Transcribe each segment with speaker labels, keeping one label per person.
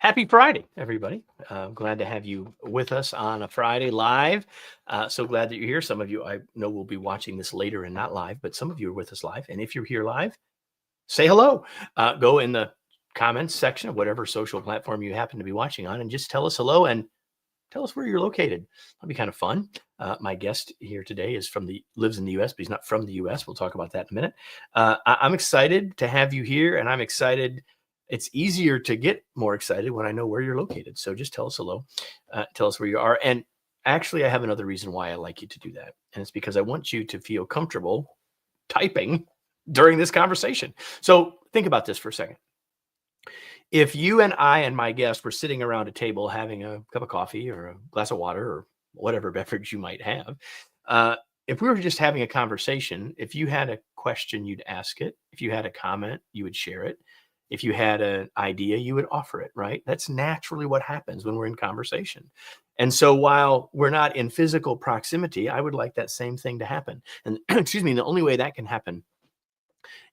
Speaker 1: Happy Friday, everybody. Glad to have you with us on a Friday live. So glad that you're here. Some of you I know will be watching this later and not live, but some of you are with us live. And if you're here live, say hello. Go in the comments section of whatever social platform you happen to be watching on and just tell us hello and tell us where you're located. That'll be kind of fun. My guest here today lives in the U.S., but he's not from the U.S. We'll talk about that in a minute. I'm excited to have you here, and I'm excited. It's easier to get more excited when I know where you're located. So just tell us hello. Tell us where you are. And actually, I have another reason why I like you to do that. And it's because I want you to feel comfortable typing during this conversation. So think about this for a second. If you and I and my guest were sitting around a table having a cup of coffee or a glass of water or whatever beverage you might have, if we were just having a conversation, if you had a question, you'd ask it. If you had a comment, you would share it. If you had an idea, you would offer it, right? That's naturally what happens when we're in conversation. And so while we're not in physical proximity, I would like that same thing to happen. And excuse me, the only way that can happen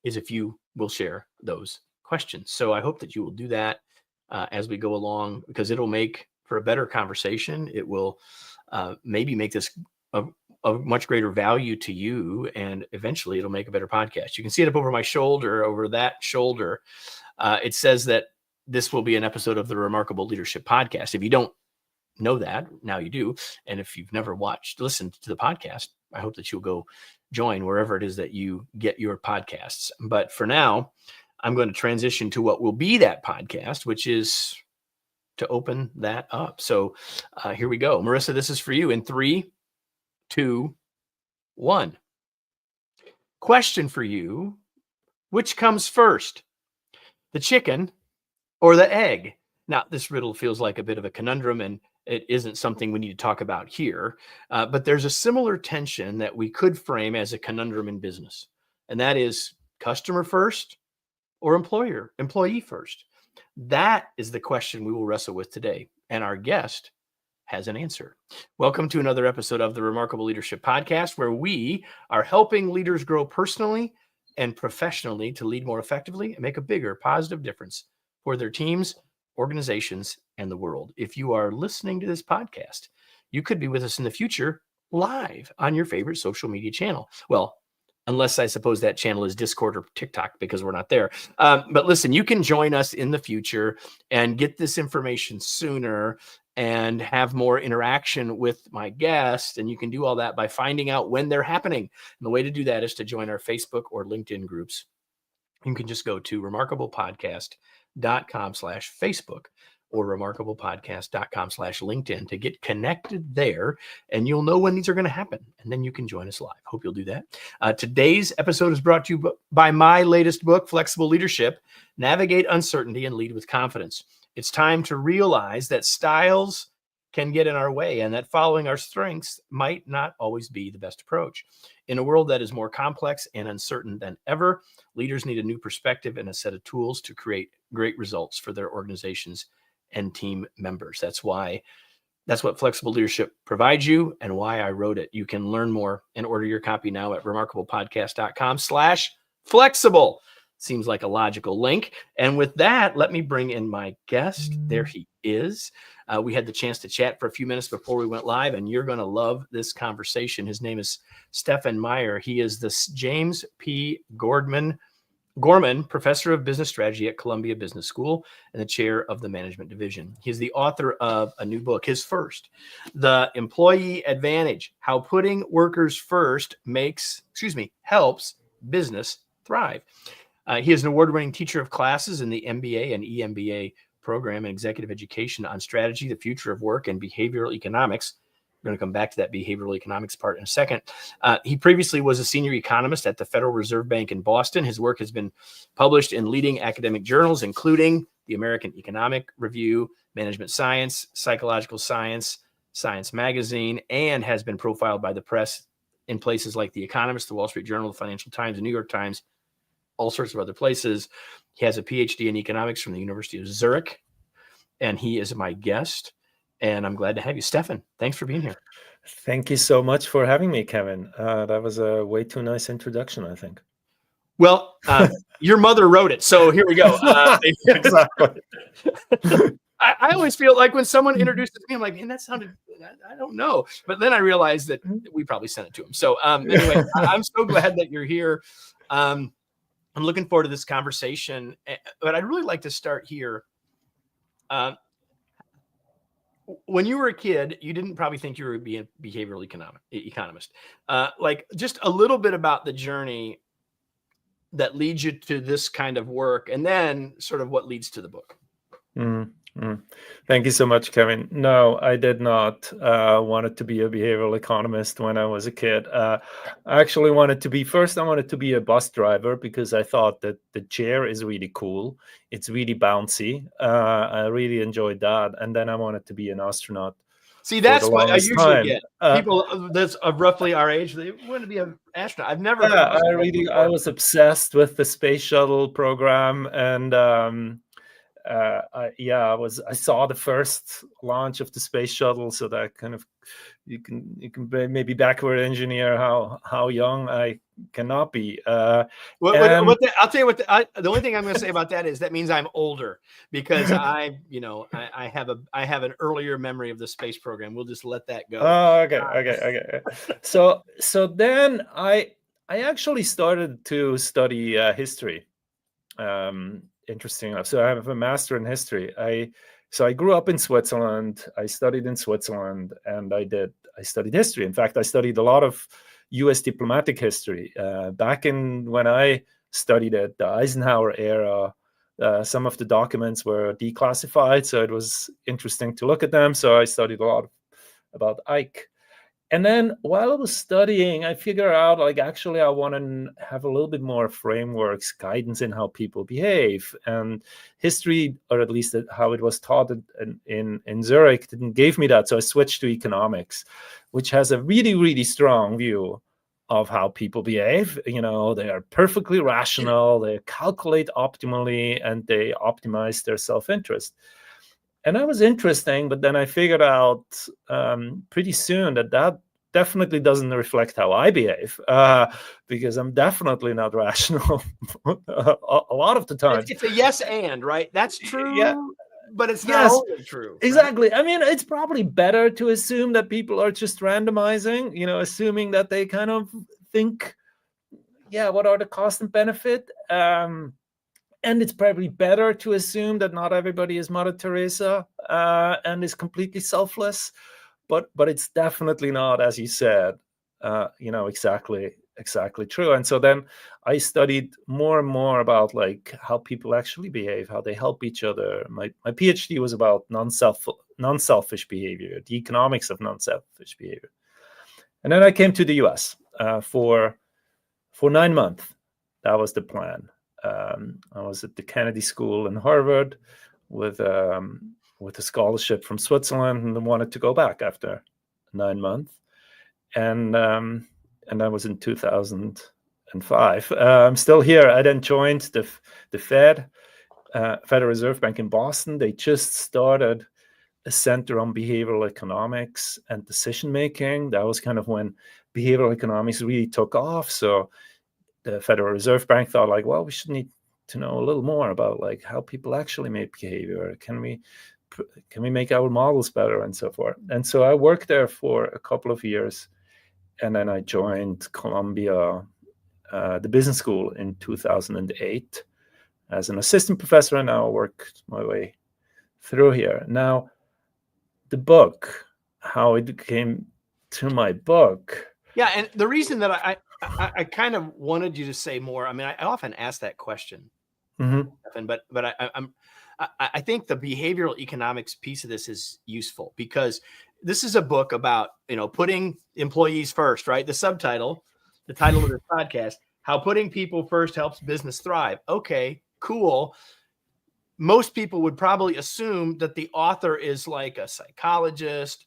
Speaker 1: is if you will share those questions. So I hope that you will do that as we go along, because it'll make for a better conversation. It will maybe make this of much greater value to you, and eventually it'll make a better podcast. You can see it up over my shoulder, over that shoulder. It says that this will be an episode of the Remarkable Leadership Podcast. If you don't know that, now you do. And if you've never listened to the podcast, I hope that you'll go join wherever it is that you get your podcasts. But for now, I'm going to transition to what will be that podcast, which is to open that up. So here we go. Marissa, this is for you in 3, 2, 1. Question for you. Which comes first, the chicken or the egg? Now, this riddle feels like a bit of a conundrum, and it isn't something we need to talk about here. But there's a similar tension that we could frame as a conundrum in business. And that is customer first or employee first? That is the question we will wrestle with today. And our guest has an answer. Welcome to another episode of the Remarkable Leadership Podcast, where we are helping leaders grow personally and professionally to lead more effectively and make a bigger positive difference for their teams, organizations, and the world. If you are listening to this podcast, you could be with us in the future live on your favorite social media channel. Well, unless I suppose that channel is Discord or TikTok, because we're not there. But listen, you can join us in the future and get this information sooner and have more interaction with my guest. And you can do all that by finding out when they're happening. And the way to do that is to join our Facebook or LinkedIn groups. You can just go to remarkablepodcast.com/Facebook or remarkablepodcast.com/LinkedIn to get connected there, and you'll know when these are going to happen, and then you can join us live. Hope you'll do that. Today's episode is brought to you by my latest book, Flexible Leadership: Navigate Uncertainty and Lead with Confidence. It's time to realize that styles can get in our way and that following our strengths might not always be the best approach. In a world that is more complex and uncertain than ever, leaders need a new perspective and a set of tools to create great results for their organizations and team members. That's what Flexible Leadership provides you and why I wrote it. You can learn more and order your copy now at remarkablepodcast.com/flexible. Seems like a logical link. And with that, let me bring in my guest. There he is. We had the chance to chat for a few minutes before we went live, and you're going to love this conversation. His name is Stephan Meier. He is the James P. Gorman Professor of Business Strategy at Columbia Business School and the Chair of the Management Division. He's the author of a new book, his first, The Employee Advantage: How Putting Workers First Helps Business Thrive. He is an award-winning teacher of classes in the MBA and EMBA program in executive education on strategy, the future of work, and behavioral economics. We're going to come back to that behavioral economics part in a second. He previously was a senior economist at the Federal Reserve Bank in Boston. His work has been published in leading academic journals, including the American Economic Review, Management Science, Psychological Science, Science Magazine, and has been profiled by the press in places like The Economist, the Wall Street Journal, the Financial Times, the New York Times, all sorts of other places. He has a PhD in economics from the University of Zurich, and he is my guest. And I'm glad to have you. Stephan, thanks for being here.
Speaker 2: Thank you so much for having me, Kevin. That was a way too nice introduction, I think.
Speaker 1: Well, your mother wrote it, so here we go.
Speaker 2: Exactly.
Speaker 1: I always feel like when someone introduces me, I'm like, man, that sounded, I don't know. But then I realized that we probably sent it to him. So anyway, I'm so glad that you're here. I'm looking forward to this conversation, but I'd really like to start here. When you were a kid, you didn't probably think you were be a behavioral economist. Like just a little bit about the journey that leads you to this kind of work, and then sort of what leads to the book.
Speaker 2: Thank you so much, Kevin. No, I did not wanted to be a behavioral economist when I was a kid. I actually wanted to be, first I wanted to be a bus driver because I thought that the chair is really cool. It's really bouncy. I really enjoyed that. And then I wanted to be an astronaut.
Speaker 1: See, that's what I usually get.
Speaker 2: Uh,
Speaker 1: People that's of roughly our age, they want to be an astronaut. I've never.
Speaker 2: Yeah, I was obsessed with the space shuttle program, and I saw the first launch of the space shuttle, so that kind of you can maybe backward engineer how young I cannot be.
Speaker 1: I'll tell you what. The only thing I'm going to say about that is that means I'm older because I have an earlier memory of the space program. We'll just let that go.
Speaker 2: Oh, okay. So then I actually started to study history. Interesting enough. So I have a master in history. I grew up in Switzerland. I studied in Switzerland, and I studied history. In fact, I studied a lot of U.S. diplomatic history. Back when I studied it, the Eisenhower era, some of the documents were declassified, so it was interesting to look at them. So I studied a lot about Ike. And then while I was studying, I figured out, like, actually, I want to have a little bit more frameworks, guidance in how people behave. And history, or at least how it was taught in Zurich, didn't give me that. So I switched to economics, which has a really, really strong view of how people behave. They are perfectly rational, they calculate optimally, and they optimize their self-interest. And that was interesting, but then I figured out pretty soon that definitely doesn't reflect how I behave, because I'm definitely not rational a lot of the time.
Speaker 1: It's a yes and, right? That's true,
Speaker 2: yeah.
Speaker 1: But it's not only true.
Speaker 2: Exactly. Right? I mean, it's probably better to assume that people are just randomizing, assuming that they kind of think, what are the cost and benefit? And it's probably better to assume that not everybody is Mother Teresa and is completely selfless, but it's definitely not, as you said, exactly true. And so then I studied more and more about like how people actually behave, how they help each other. My PhD was about non-selfish behavior, the economics of non-selfish behavior. And then I came to the US for 9 months. That was the plan. I was at the Kennedy School in Harvard with a scholarship from Switzerland, and wanted to go back after 9 months. And that was in 2005. I'm still here. I then joined the Fed, Federal Reserve Bank in Boston. They just started a center on behavioral economics and decision making. That was kind of when behavioral economics really took off. So the Federal Reserve Bank thought, like, well, we should need to know a little more about like how people actually make behavior. Can we make our models better and so forth? And so I worked there for a couple of years, and then I joined Columbia, the business school, in 2008 as an assistant professor, and now I worked my way through here. Now, the book, how it came to my book.
Speaker 1: Yeah, and the reason that I kind of wanted you to say more. I mean, I often ask that question, but I think the behavioral economics piece of this is useful because this is a book about putting employees first, right? The title of this podcast: How Putting People First Helps Business Thrive. Okay, cool. Most people would probably assume that the author is like a psychologist,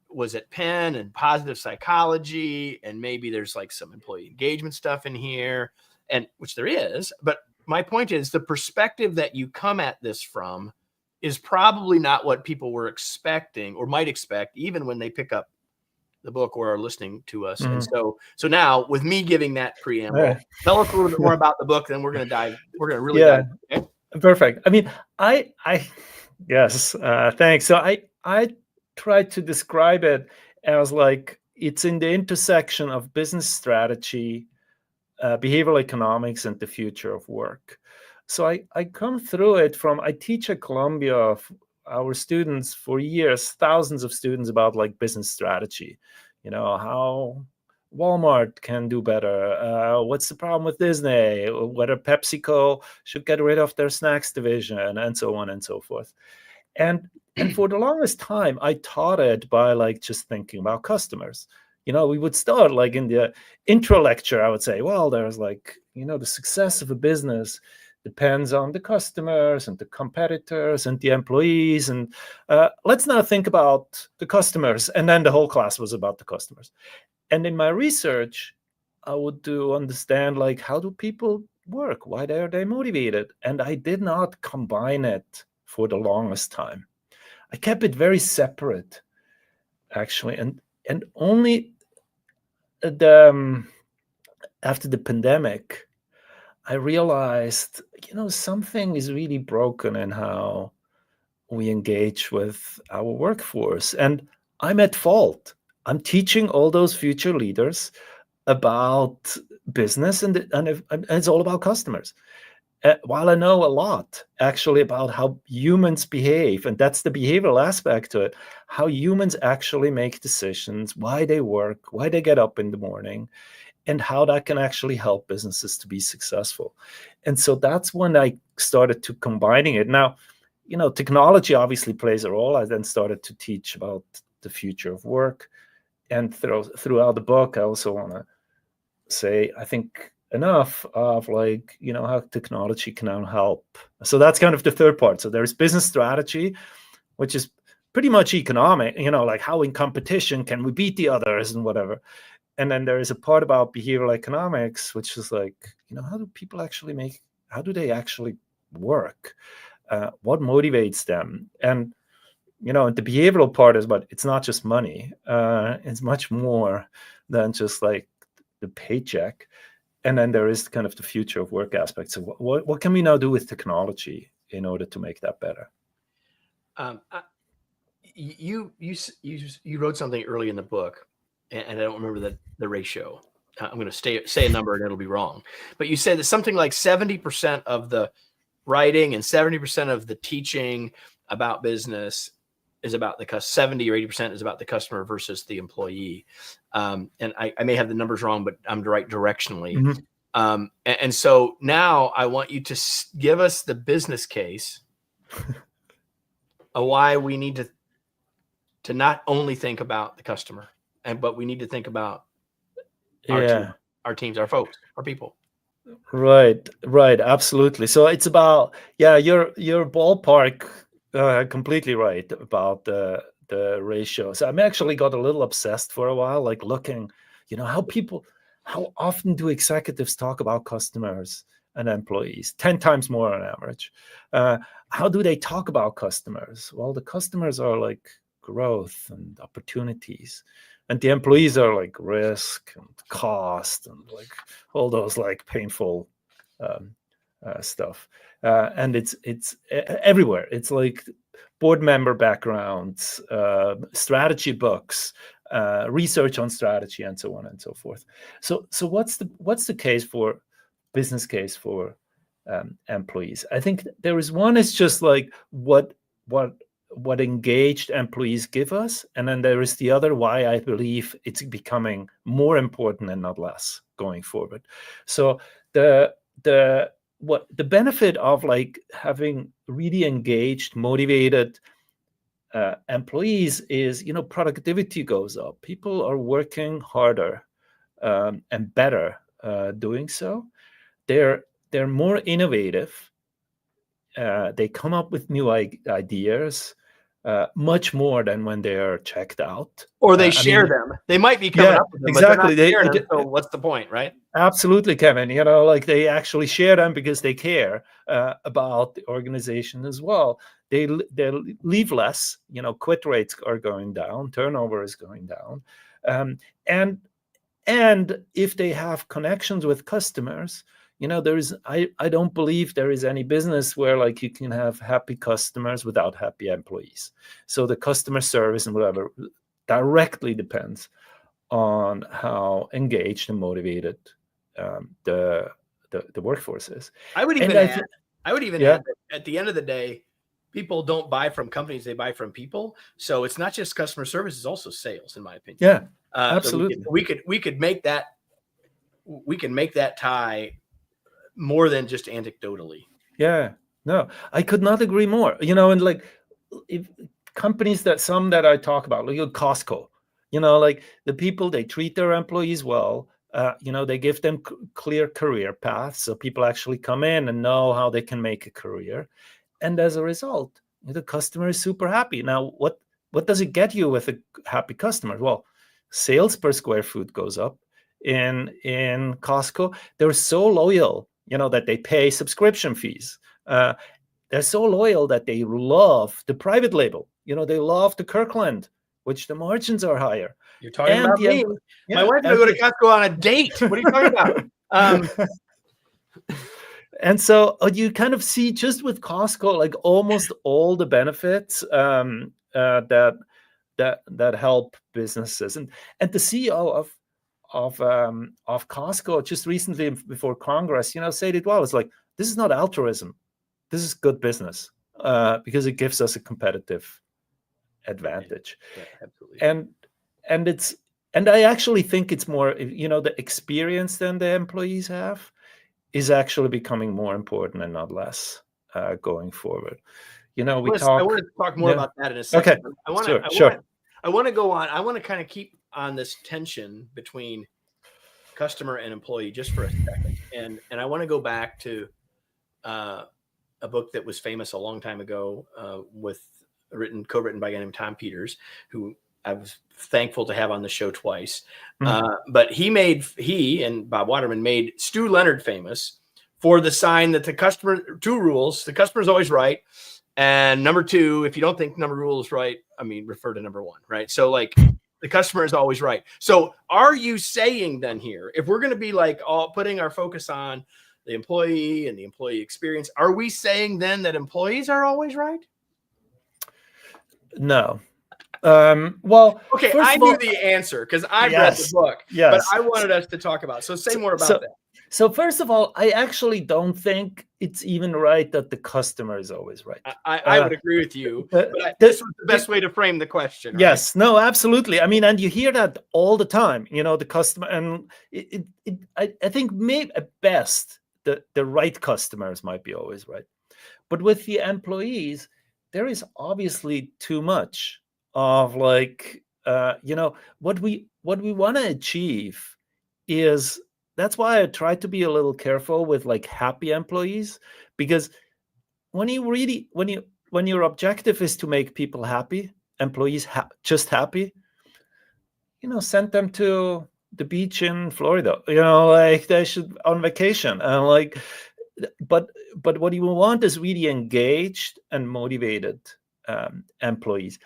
Speaker 1: was at Penn and positive psychology, and maybe there's like some employee engagement stuff in here, and which there is. But my point is the perspective that you come at this from is probably not what people were expecting or might expect, even when they pick up the book or are listening to us. And so now with me giving that preamble, tell us a little bit more about the book, then we're going to really dive. Okay?
Speaker 2: Perfect. I mean, Yes, thanks. So I tried to describe it as like it's in the intersection of business strategy, behavioral economics, and the future of work. So I come through it from, I teach at Columbia our students for years, thousands of students, about like business strategy, how Walmart can do better, what's the problem with Disney, whether PepsiCo should get rid of their snacks division, and so on and so forth. And for the longest time I taught it by like just thinking about customers. We would start like in the intro lecture, I would say, well, there's like, the success of a business depends on the customers and the competitors and the employees, and let's now think about the customers. And then the whole class was about the customers. And in my research, I would do understand like, how do people work, why are they motivated? And I did not combine it for the longest time. I kept it very separate, actually, and only after the pandemic, I realized, something is really broken in how we engage with our workforce, and I'm at fault. I'm teaching all those future leaders about business, and it's all about customers. While I know a lot actually about how humans behave, and that's the behavioral aspect to it, how humans actually make decisions, why they work, why they get up in the morning, and how that can actually help businesses to be successful. And so that's when I started to combining it. Now, technology obviously plays a role. I then started to teach about the future of work. And throughout the book, I also want to say, I think enough of like, how technology can now help. So that's kind of the third part. So there's business strategy, which is pretty much economic, like how in competition can we beat the others and whatever. And then there is a part about behavioral economics, which is like, how do people actually how do they actually work? What motivates them? And, the behavioral part is, but it's not just money. It's much more than just like the paycheck. And then there is kind of the future of work aspect. So what can we now do with technology in order to make that better?
Speaker 1: You wrote something early in the book, and I don't remember the ratio. I'm going to say a number and it'll be wrong. But you said that something like 70% of the writing and 70% of the teaching about business is about 70 or 80% is about the customer versus the employee. And I may have the numbers wrong, but I'm right directionally. Mm-hmm. And so now I want you to give us the business case of why we need to not only think about the customer, but we need to think about our teams, our folks, our people.
Speaker 2: Right, absolutely. So it's about, your ballpark, completely right about the ratio. So I'm actually got a little obsessed for a while, like looking, how often do executives talk about customers and employees? 10 times more on average. How do they talk about customers? Well, the customers are like growth and opportunities, and the employees are like risk and cost and like all those like painful stuff. And it's everywhere. It's like board member backgrounds, strategy books, research on strategy, and so on and so forth. So what's the case for business case for employees? I think there is one is just like what engaged employees give us, and then there is the other why I believe it's becoming more important and not less going forward. So the benefit of like having really engaged, motivated employees is, productivity goes up. People are working harder and better doing so. They're more innovative. They come up with new ideas much more than when they are checked out.
Speaker 1: Or they share them. They might be coming up with them,
Speaker 2: exactly.
Speaker 1: But they're not sharing them, so what's the point, right?
Speaker 2: Absolutely, Kevin. Like they actually share them because they care about the organization as well. They leave less. Quit rates are going down. Turnover is going down. And if they have connections with customers, I don't believe there is any business where like you can have happy customers without happy employees. So the customer service and whatever directly depends on how engaged and motivated the workforce is.
Speaker 1: I would even
Speaker 2: And I
Speaker 1: add,
Speaker 2: think, yeah,
Speaker 1: that at the end of the day, people don't buy from companies; they buy from people. So it's not just customer service; it's also sales, in my opinion.
Speaker 2: yeah,
Speaker 1: So
Speaker 2: absolutely.
Speaker 1: we could make that tie more than just anecdotally.
Speaker 2: Yeah, no, I could not agree more. And like, if companies some that I talk about, like Costco, like the people, they treat their employees well. They give them clear career paths, so people actually come in and know how they can make a career, and as a result, the customer is super happy. Now, what does it get you with a happy customer? Well, sales per square foot goes up. In Costco, they're so loyal, that they pay subscription fees. They're so loyal that they love the private label. They love the Kirkland, which the margins are higher.
Speaker 1: You're talking about me. My wife and I go to Costco on a date. What are you talking about?
Speaker 2: And so you kind of see just with Costco, like almost all the benefits that help businesses. And the CEO of Costco just recently before Congress, said it well. It's like, this is not altruism. This is good business because it gives us a competitive advantage.
Speaker 1: Yeah, absolutely.
Speaker 2: And I actually think it's more, the experience than the employees have is actually becoming more important and not less going forward. I want
Speaker 1: to talk more about that in a second.
Speaker 2: Okay. Sure.
Speaker 1: I want to go on. I want to kind of keep on this tension between customer and employee just for a second. And I want to go back to a book that was famous a long time ago, co-written by a guy named Tom Peters, who I was thankful to have on the show twice. But he and Bob Waterman made Stu Leonard famous for the sign that two rules, the customer is always right. And number two, if you don't think number rule is right, refer to number one, right? So like the customer is always right. So are you saying then here, if we're going to be like all putting our focus on the employee and the employee experience, are we saying then that employees are always right?
Speaker 2: No. Well,
Speaker 1: okay, I knew the answer because I read the book, but I wanted us to talk about. So say more about that.
Speaker 2: So first of all, I actually don't think it's even right that the customer is always right.
Speaker 1: I would agree with you, but this was the best way to frame the question. Right?
Speaker 2: Yes, no, absolutely. And you hear that all the time, the customer, and I think maybe at best the right customers might be always right. But with the employees, there is obviously too much of like, what we want to achieve is, that's why I try to be a little careful with like happy employees, because when your objective is to make people happy, employees just happy, send them to the beach in Florida, like they should on vacation. And like, but what you want is really engaged and motivated employees.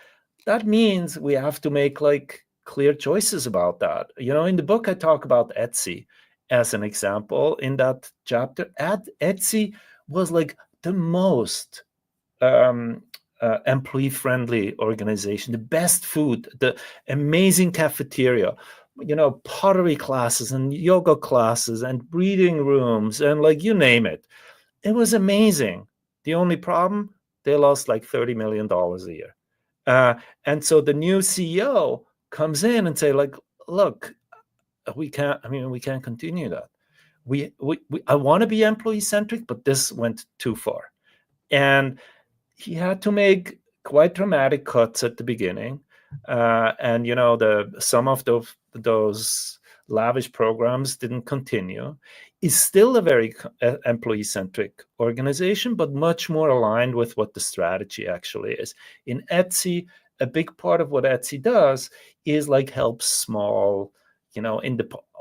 Speaker 2: That means we have to make like clear choices about that. In the book, I talk about Etsy as an example. In that chapter, Etsy was like the most employee-friendly organization, the best food, the amazing cafeteria, pottery classes and yoga classes and reading rooms and like you name it. It was amazing. The only problem, they lost like $30 million a year. And so the new CEO comes in and say like, look, we can't continue that. I want to be employee centric, but this went too far. And he had to make quite dramatic cuts at the beginning. And some of those lavish programs didn't continue. It's still a very employee-centric organization, but much more aligned with what the strategy actually is. In Etsy, a big part of what Etsy does is like help small,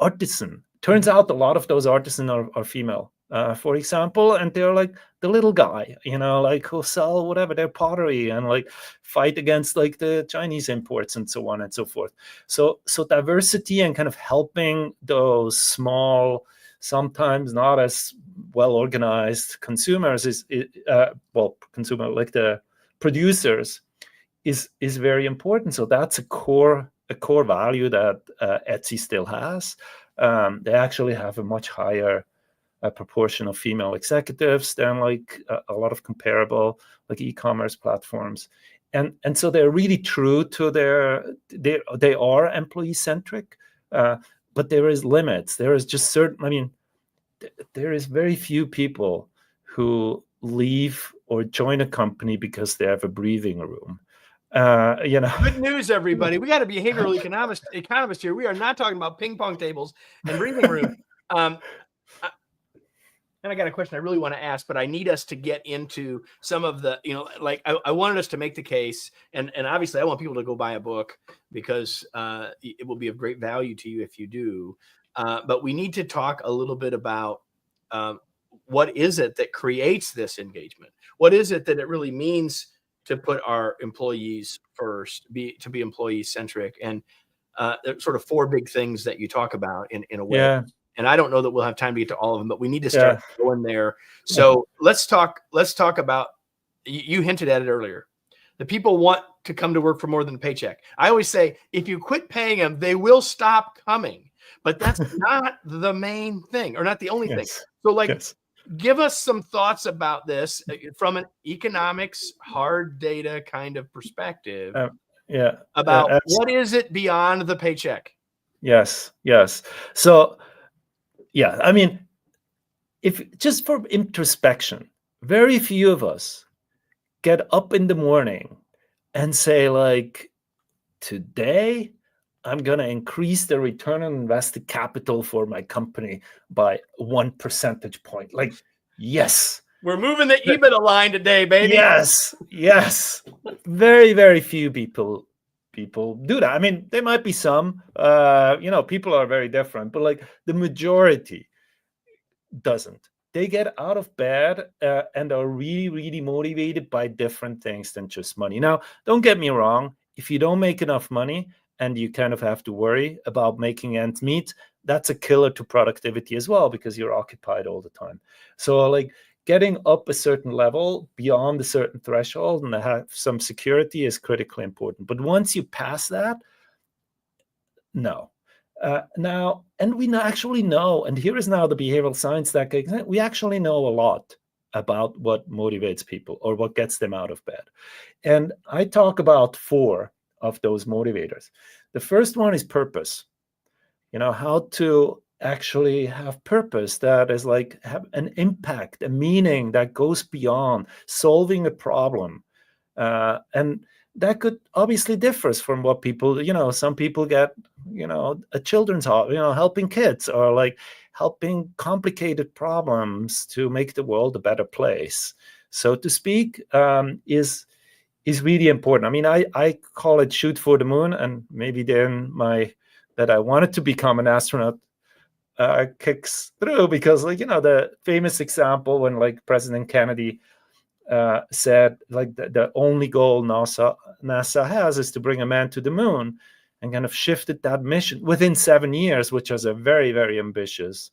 Speaker 2: artisan. Turns out a lot of those artisans are female, for example, and they're like the little guy, like who sell whatever, their pottery and like fight against like the Chinese imports and so on and so forth. So diversity and kind of helping those small sometimes not as well organized consumers consumer like the producers is very important. So that's a core value that Etsy still has. They actually have a much higher proportion of female executives than like a lot of comparable like e-commerce platforms, and so they're really true to they are employee centric, but there is limits. There is just certain. I mean, there is very few people who leave or join a company because they have a breathing room.
Speaker 1: Good news, everybody. We got a behavioral economist here. We are not talking about ping pong tables and breathing room. And I got a question I really want to ask, but I need us to get into some of the, like I wanted us to make the case, and obviously I want people to go buy a book because it will be of great value to you if you do. But we need to talk a little bit about what is it that creates this engagement? What is it that it really means to put our employees first, to be employee centric? And there's sort of four big things that you talk about in a way.
Speaker 2: Yeah.
Speaker 1: And I don't know that we'll have time to get to all of them, but we need to start going there. So let's talk about, you hinted at it earlier. The people want to come to work for more than a paycheck. I always say, if you quit paying them, they will stop coming. But that's not the main thing, or not the only thing. So give us some thoughts about this from an economics, hard data kind of perspective. About what is it beyond the paycheck?
Speaker 2: Yes. So, yeah, I mean, if just for introspection, very few of us get up in the morning and say, like, today I'm going to increase the return on invested capital for my company by 1 percentage point. Like, yes.
Speaker 1: We're moving the EBITDA line today, baby.
Speaker 2: Yes. Very, very few people do that. I mean, there might be some, people are very different, but like the majority doesn't. They get out of bed and are really, really motivated by different things than just money. Now, don't get me wrong. If you don't make enough money and you kind of have to worry about making ends meet, that's a killer to productivity as well, because you're occupied all the time. So like getting up a certain level beyond a certain threshold and have some security is critically important. But once you pass that, no. Now, and we actually know, and here is now the behavioral science that we actually know a lot about what motivates people or what gets them out of bed. And I talk about 4 of those motivators. The first one is purpose. How to actually have purpose that is like have an impact, a meaning that goes beyond solving a problem. And that could obviously differs from what people, some people get, a children's helping kids, or like helping complicated problems to make the world a better place, so to speak, is really important. I mean, I call it shoot for the moon, and maybe then that I wanted to become an astronaut kicks through, because the famous example when like President Kennedy said like the only goal NASA has is to bring a man to the moon, and kind of shifted that mission within 7 years, which was a very, very ambitious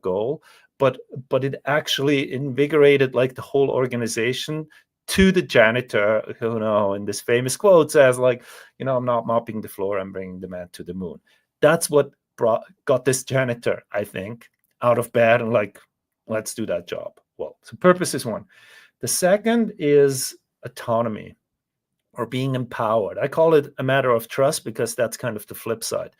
Speaker 2: goal. But it actually invigorated like the whole organization, to the janitor who, in this famous quote says like, I'm not mopping the floor, I'm bringing the man to the moon. That's what got this janitor, I think, out of bed and like, let's do that job. Well, so purpose is one. The second is autonomy, or being empowered. I call it a matter of trust, because that's kind of the flip side.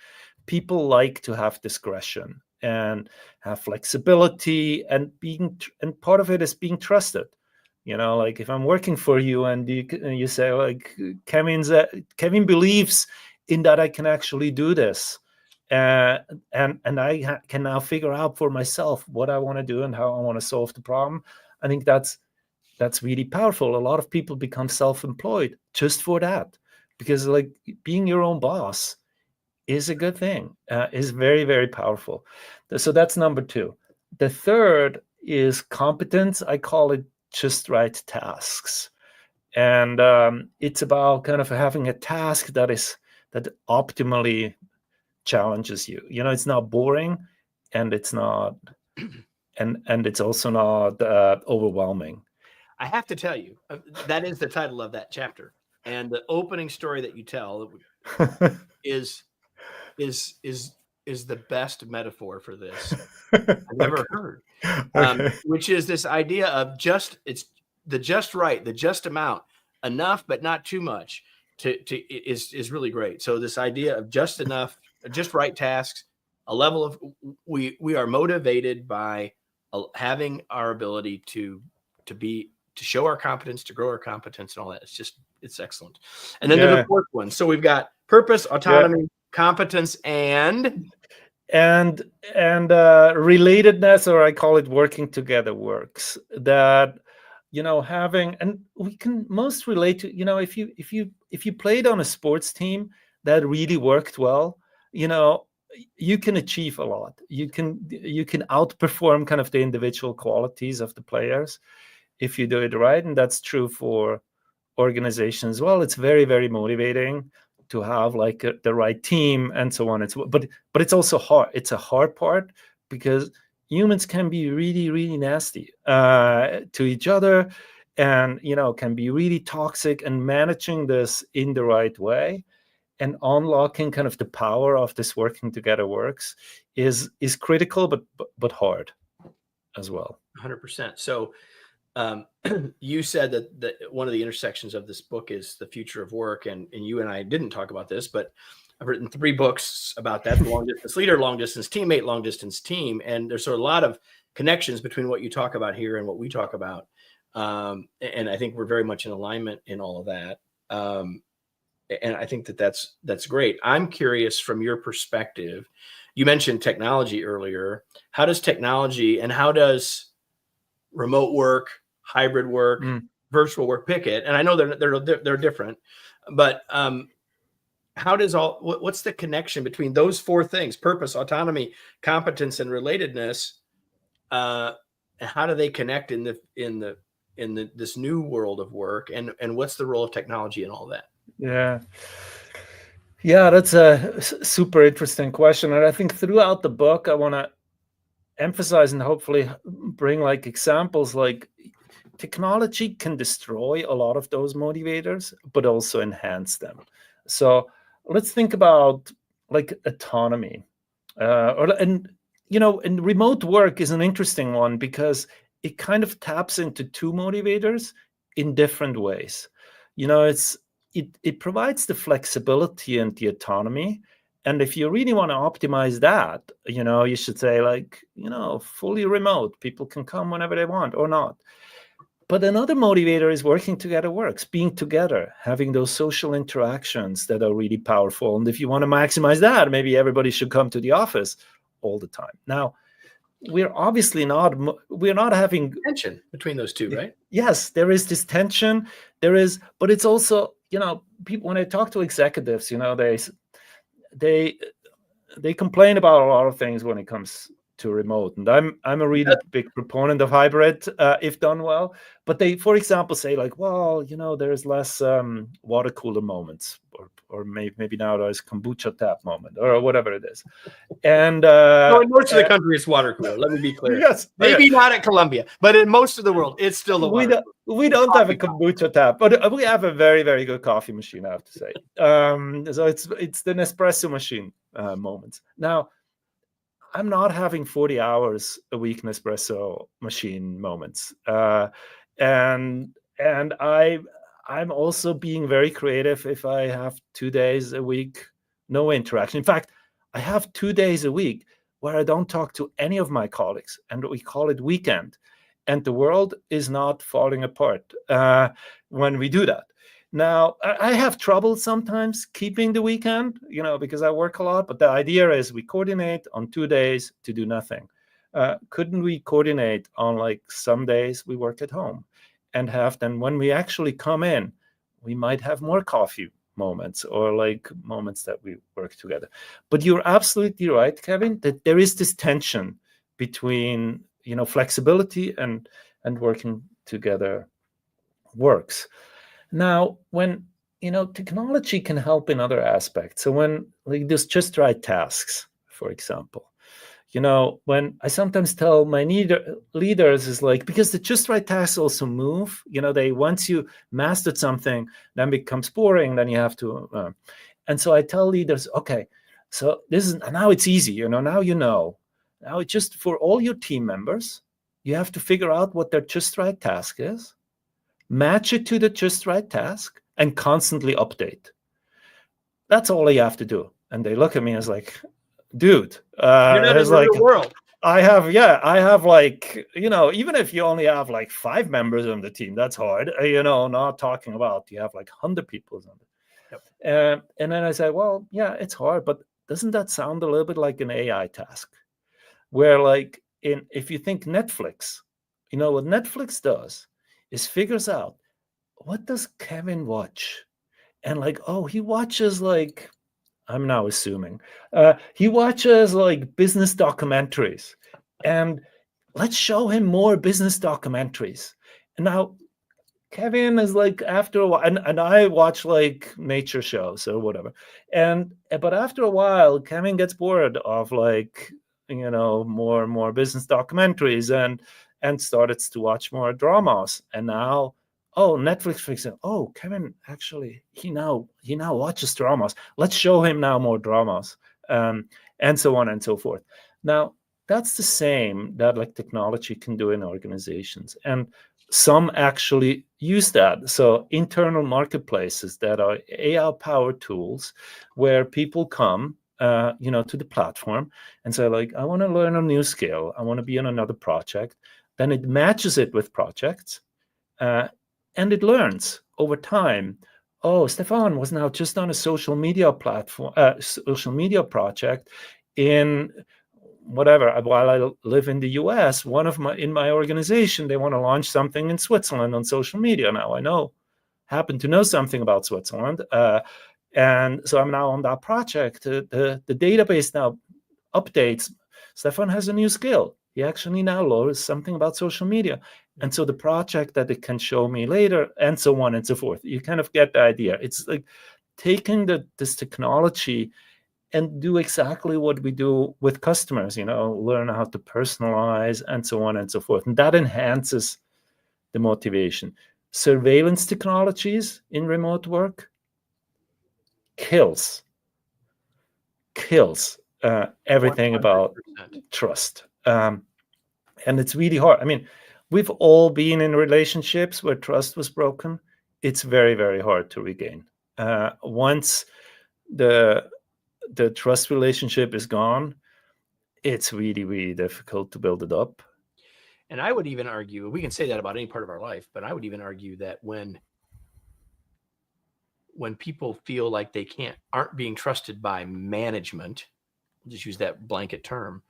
Speaker 2: People like to have discretion and have flexibility, and part of it is being trusted. Like if I'm working for you and you say like, Kevin believes in that I can actually do this, and I can now figure out for myself what I want to do and how I want to solve the problem. I think that's really powerful. A lot of people become self-employed just for that, because like being your own boss is a good thing, is very, very powerful. So that's number 2. The third is competence. I call it just right tasks. And it's about kind of having a task that optimally challenges you. It's not boring. and it's not, and it's also not overwhelming.
Speaker 1: I have to tell you, that is the title of that chapter, and the opening story that you tell is is is is the best metaphor for this I've ever heard.
Speaker 2: Okay.
Speaker 1: Which is this idea of it's the just right, the just amount, enough but not too much is really great. So this idea of just enough, just right tasks, a level of we are motivated by having our ability to show our competence, to grow our competence, and all that. It's excellent. And then there's a fourth one. So we've got purpose, autonomy, competence, and
Speaker 2: relatedness, or I call it working together works. That, having, and we can most relate to, if you played on a sports team that really worked well, you can achieve a lot. You can outperform kind of the individual qualities of the players if you do it right, and that's true for organizations as well. It's very, very motivating to have like the right team and so on. But it's also hard. It's a hard part because humans can be really, really nasty to each other, and can be really toxic. And managing this in the right way and unlocking kind of the power of this working together works is critical, but hard as well.
Speaker 1: 100%. So you said that one of the intersections of this book is the future of work, and you and I didn't talk about this, but I've written 3 books about that: the long distance leader, long distance teammate, long distance team. And there's a lot of connections between what you talk about here and what we talk about. And I think we're very much in alignment in all of that. And I think that's great. I'm curious from your perspective. You mentioned technology earlier. How does technology and how does remote work, hybrid work, virtual work, pick it? And I know they're different, but how does what's the connection between those 4 things: purpose, autonomy, competence, and relatedness? And how do they connect in this new world of work? And what's the role of technology in all that?
Speaker 2: Yeah, that's a super interesting question, and I think throughout the book I want to emphasize and hopefully bring like examples. Like, technology can destroy a lot of those motivators, but also enhance them. So let's think about like autonomy, and remote work is an interesting one because it kind of taps into 2 motivators in different ways. It provides the flexibility and the autonomy. And if you really want to optimize that, you should say like, fully remote, people can come whenever they want or not. But another motivator is working together works, being together, having those social interactions that are really powerful. And if you want to maximize that, maybe everybody should come to the office all the time. Now, we're not having
Speaker 1: tension between those 2, right?
Speaker 2: Yes, there is this tension. But it's also, people, when I talk to executives, they complain about a lot of things when it comes to remote, and I'm a really big proponent of hybrid if done well. But they, for example, say like, well, there's less water cooler moments, or maybe now there's kombucha tap moment, or whatever it is. And
Speaker 1: no, in most of the country it's water cooler. Let me be clear.
Speaker 2: Yes,
Speaker 1: maybe not at Colombia, but in most of the world it's still the water.
Speaker 2: We don't have a kombucha tap, but we have a very, very good coffee machine, I have to say. So it's the Nespresso machine moments. Now, I'm not having 40 hours a week Nespresso machine moments, and I'm also being very creative if I have 2 days a week no interaction. In fact, I have 2 days a week where I don't talk to any of my colleagues, and we call it weekend. And the world is not falling apart when we do that. Now, I have trouble sometimes keeping the weekend, because I work a lot. But the idea is we coordinate on 2 days to do nothing. Couldn't we coordinate on like some days we work at home and have then when we actually come in, we might have more coffee moments or like moments that we work together. But you're absolutely right, Kevin, that there is this tension between flexibility and working together works. Now, when technology can help in other aspects. So when like there's just right tasks, for example, when I sometimes tell my leaders is like, because the just right tasks also move, once you mastered something, then becomes boring, then you have to, and so I tell leaders, okay, so this is, now it's easy, now now it's just for all your team members, you have to figure out what their just right task is, match it to the just right task, and constantly update. That's all you have to do. And they look at me as like, dude,
Speaker 1: You're not in
Speaker 2: it's
Speaker 1: the
Speaker 2: like,
Speaker 1: real world.
Speaker 2: I have like, even if you only have like 5 members on the team, that's hard, not talking about you have like 100 people on it.
Speaker 1: Yep.
Speaker 2: And then I say, well, yeah, it's hard, but doesn't that sound a little bit like an AI task? Where like if you think Netflix, what Netflix does is figures out, what does Kevin watch? And like, oh, he watches like, I'm now assuming, he watches like business documentaries, and let's show him more business documentaries. And now Kevin is like, after a while, and I watch like nature shows or whatever. But after a while, Kevin gets bored of like, more and more business documentaries, and started to watch more dramas. And now, oh, Netflix fixes it. Oh, Kevin actually, he now watches dramas. Let's show him now more dramas. And so on and so forth. Now, that's the same that like technology can do in organizations. And some actually use that. So internal marketplaces that are AI-powered tools where people come, to the platform and say like, I want to learn a new skill. I want to be on another project. Then it matches it with projects, and it learns over time. Oh, Stephan was now just on a social media platform, social media project in whatever. While I live in the US, in my organization, they want to launch something in Switzerland on social media. Now I happen to know something about Switzerland, and so I'm now on that project. The database now updates. Stephan has a new skill. He actually now knows something about social media, and so the project that it can show me later, and so on and so forth. You kind of get the idea. It's like taking this technology and do exactly what we do with customers, learn how to personalize and so on and so forth. And that enhances the motivation. Surveillance technologies in remote work kills everything about
Speaker 1: 100%.
Speaker 2: trust. And it's really hard. I mean, we've all been in relationships where trust was broken. It's very, very hard to regain. Once the trust relationship is gone, it's really, really difficult to build it up.
Speaker 1: And I would even argue, we can say that about any part of our life, but I would even argue that when people feel like they aren't being trusted by management, we'll just use that blanket term,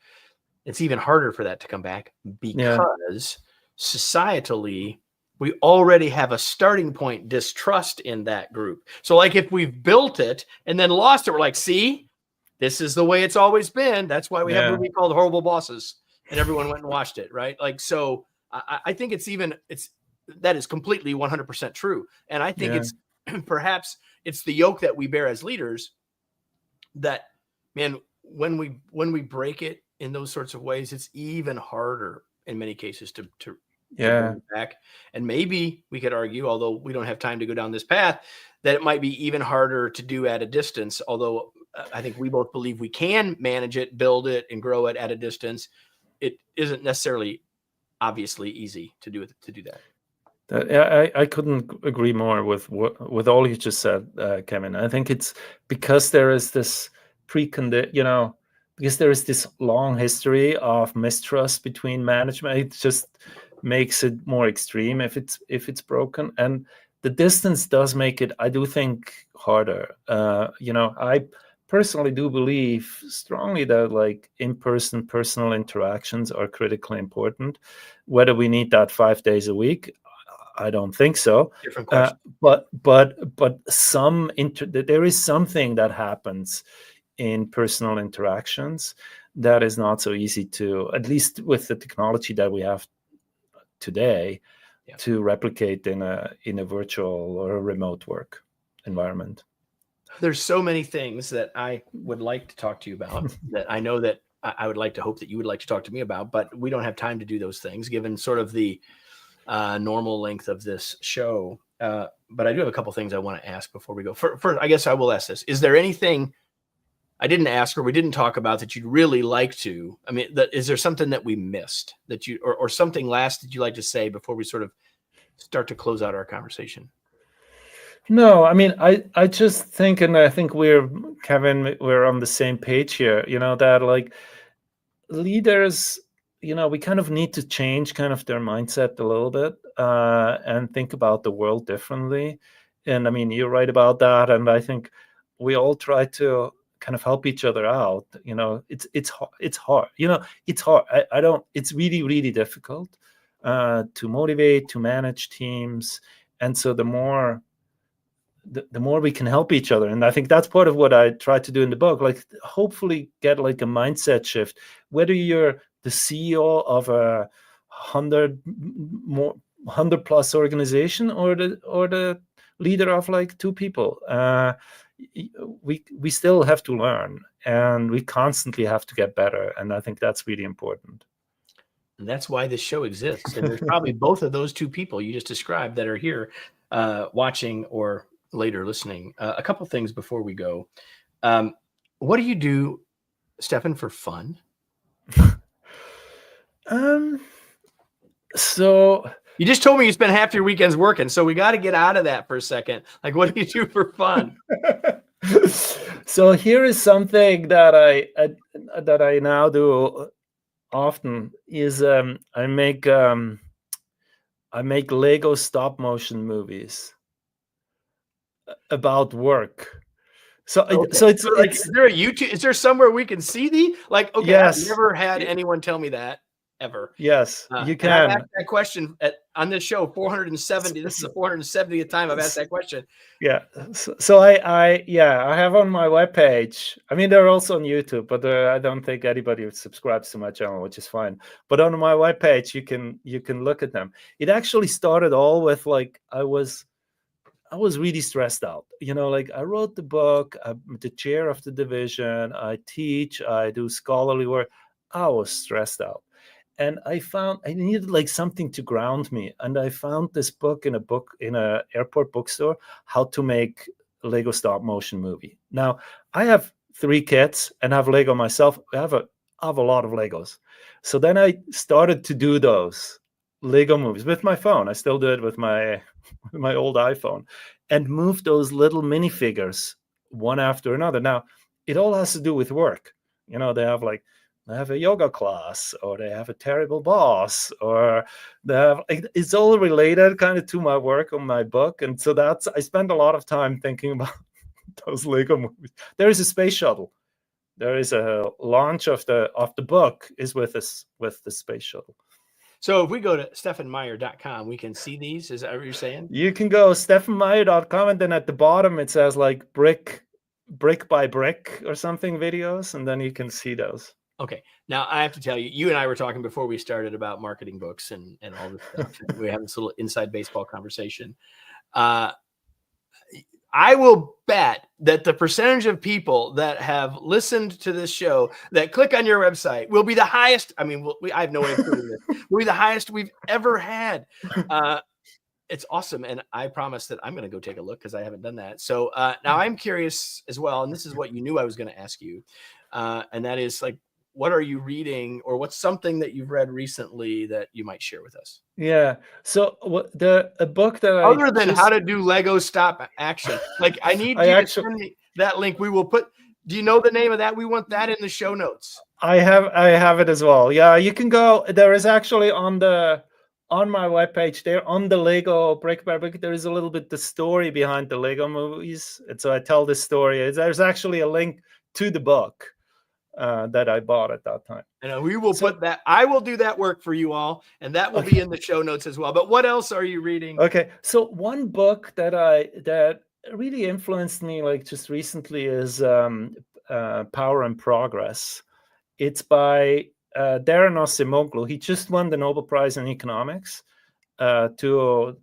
Speaker 1: it's even harder for that to come back, because societally, we already have a starting point distrust in that group. So like if we've built it and then lost it, we're like, see, this is the way it's always been. That's why we have a movie called Horrible Bosses, and everyone went and watched it, right? Like, so I think that is completely 100% true. And I think it's perhaps it's the yoke that we bear as leaders that, man, when we break it in those sorts of ways, it's even harder in many cases to bring it back. And maybe we could argue, although we don't have time to go down this path, that it might be even harder to do at a distance. Although I think we both believe we can manage it, build it, and grow it at a distance. It isn't necessarily obviously easy to do that.
Speaker 2: I couldn't agree more with all you just said, Kevin. I think it's because there is this because there is this long history of mistrust between management. It just makes it more extreme if it's broken, and the distance does make it, I do think, harder. I personally do believe strongly that like in-person personal interactions are critically important. Whether we need that 5 days a week, I don't think so.
Speaker 1: Different question.
Speaker 2: But there is something that happens in personal interactions that is not so easy to, at least with the technology that we have today, to replicate in a virtual or a remote work environment.
Speaker 1: There's so many things that I would like to talk to you about that I know that I would like to hope that you would like to talk to me about, but we don't have time to do those things given sort of the normal length of this show. But I do have a couple things I want to ask before we go. First, I guess I will ask this. Is there anything I didn't ask or we didn't talk about that you'd really like to? I mean, is there something that we missed that you, or something last that you'd like to say before we sort of start to close out our conversation?
Speaker 2: No, I mean, I just think, and I think Kevin, we're on the same page here, that like leaders, we kind of need to change kind of their mindset a little bit and think about the world differently. And I mean, you're right about that. And I think we all try to kind of help each other out. It's hard. It's hard. I don't, it's really, really difficult to motivate, to manage teams. And so the more we can help each other. And I think that's part of what I try to do in the book, like hopefully get like a mindset shift, whether you're the CEO of a 100 plus organization or the leader of like 2 people. We still have to learn, and we constantly have to get better. And I think that's really important.
Speaker 1: And that's why this show exists. And there's probably both of those 2 people you just described that are here watching or later listening. A couple things before we go. What do you do, Stephan, for fun?
Speaker 2: So
Speaker 1: you just told me you spend half your weekends working, so we got to get out of that for a second. Like, what do you do for fun?
Speaker 2: So here is something that I now do often is I make Lego stop motion movies about work. So it's
Speaker 1: like, is there a YouTube? Is there somewhere we can see the like? Okay, yes. I've never had anyone tell me that ever.
Speaker 2: Yes, you can.
Speaker 1: I've asked that question on this show 470. This is the 470th time I've asked that question.
Speaker 2: Yeah. So I have on my webpage. I mean, they're also on YouTube, but I don't think anybody subscribes to my channel, which is fine. But on my webpage, you can look at them. It actually started all with like I was really stressed out. Like I wrote the book, I'm the chair of the division, I teach, I do scholarly work. I was stressed out. And I found I needed like something to ground me. And I found this book in a airport bookstore, How to Make a Lego Stop Motion Movie. Now, I have 3 kids and have Lego myself. I have a lot of Legos. So then I started to do those Lego movies with my phone. I still do it with my old iPhone, and move those little minifigures one after another. Now, it all has to do with work. They have a yoga class, or they have a terrible boss, or it's all related kind of to my work on my book. And so I spend a lot of time thinking about those Lego movies. There is a space shuttle. There is a launch of the book is with the space shuttle.
Speaker 1: So if we go to stephanmeier.com, we can see these. Is that what you're saying?
Speaker 2: You can go stephanmeier.com, and then at the bottom it says like brick by brick or something videos, and then you can see those.
Speaker 1: Okay. Now I have to tell you, you and I were talking before we started about marketing books and all this stuff. We have this little inside baseball conversation. I will bet that the percentage of people that have listened to this show that click on your website will be the highest. I mean, I have no way of proving this. Will be the highest we've ever had. It's awesome. And I promise that I'm going to go take a look because I haven't done that. So now I'm curious as well. And this is what you knew I was going to ask you. And that is like, what are you reading, or what's something that you've read recently that you might share with us?
Speaker 2: Yeah. So a book that
Speaker 1: other than how to do Lego stop action, like I need you to send me that link. We will put. Do you know the name of that? We want that in the show notes.
Speaker 2: I have it as well. Yeah, you can go. There is actually on my webpage there on the Lego brick by brick. There is a little bit the story behind the Lego movies, and so I tell this story. There's actually a link to the book that I bought at that time.
Speaker 1: And we will put that. I will do that work for you all, and that will be in the show notes as well. But what else are you reading?
Speaker 2: Okay, so one book that really influenced me, like just recently, is Power and Progress. It's by Darren Acemoglu. He just won the Nobel Prize in Economics 2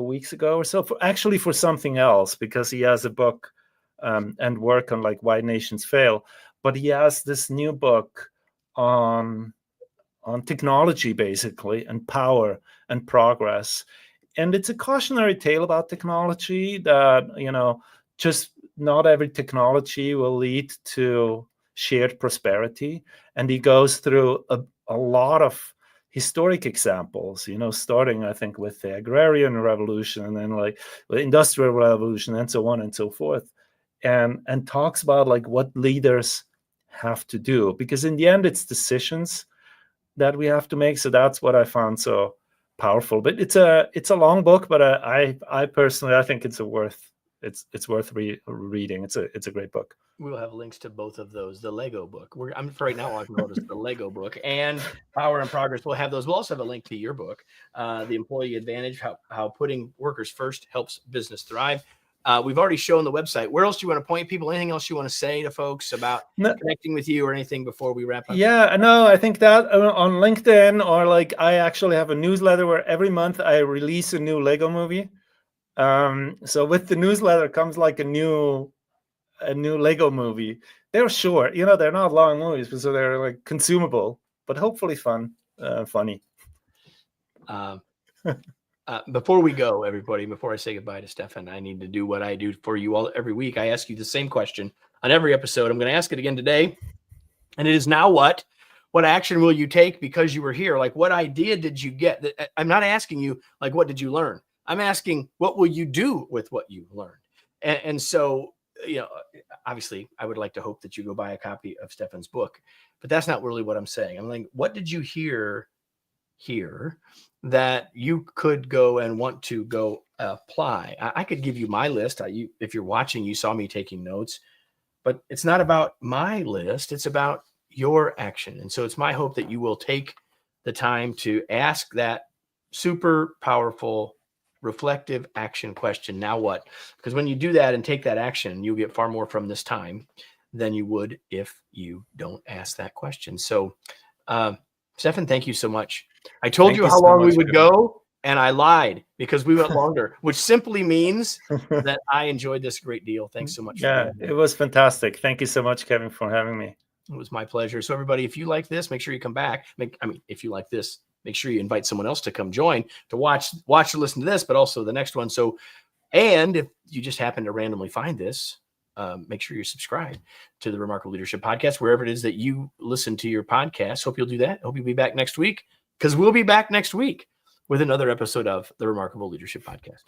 Speaker 2: weeks ago or so, for something else, because he has a book and work on like Why Nations Fail. But he has this new book on technology, basically, and power and progress. And it's a cautionary tale about technology that, just not every technology will lead to shared prosperity. And he goes through a lot of historic examples, starting, I think, with the agrarian revolution and then like the industrial revolution and so on and so forth. And talks about like what leaders have to do, because in the end it's decisions that we have to make. So that's what I found so powerful. But it's a long book, but I personally, I think it's worth reading. It's a great book.
Speaker 1: We'll have links to both of those. The Lego book. I'm for right now, all I can notice the Lego book and Power and Progress. We'll have those. We'll also have a link to your book, The Employee Advantage, how putting workers first helps business thrive. We've already shown the website. Where else do you want to point people? Anything else you want to say to folks about connecting with you or anything before we wrap up?
Speaker 2: Yeah, no, I think that on LinkedIn, or like I actually have a newsletter where every month I release a new Lego movie. So with the newsletter comes like a new Lego movie. They're short, they're not long movies, so they're like consumable, but hopefully funny.
Speaker 1: Before we go, everybody, before I say goodbye to Stephan, I need to do what I do for you all every week. I ask you the same question on every episode. I'm going to ask it again today. And it is now what? What action will you take because you were here? Like, what idea did you get? I'm not asking you, like, what did you learn? I'm asking, what will you do with what you learned? And so, obviously, I would like to hope that you go buy a copy of Stephan's book, but that's not really what I'm saying. I'm like, what did you hear here that you could go and want to go apply? I could give you my list. If you're watching, you saw me taking notes, but it's not about my list. It's about your action. And so it's my hope that you will take the time to ask that super powerful, reflective action question. Now what? Because when you do that and take that action, you'll get far more from this time than you would if you don't ask that question. So, Stephan, thank you so much. I told you how long we would go, and I lied because we went longer, which simply means that I enjoyed this a great deal. Thanks so much.
Speaker 2: Yeah, it was fantastic. Thank you so much, Kevin, for having me.
Speaker 1: It was my pleasure. So everybody, if you like this, make sure you come back. If you like this, make sure you invite someone else to come join to watch or listen to this, but also the next one. So, and if you just happen to randomly find this, make sure you're subscribed to the Remarkable Leadership Podcast, wherever it is that you listen to your podcast. Hope you'll do that. Hope you'll be back next week, because we'll be back next week with another episode of the Remarkable Leadership Podcast.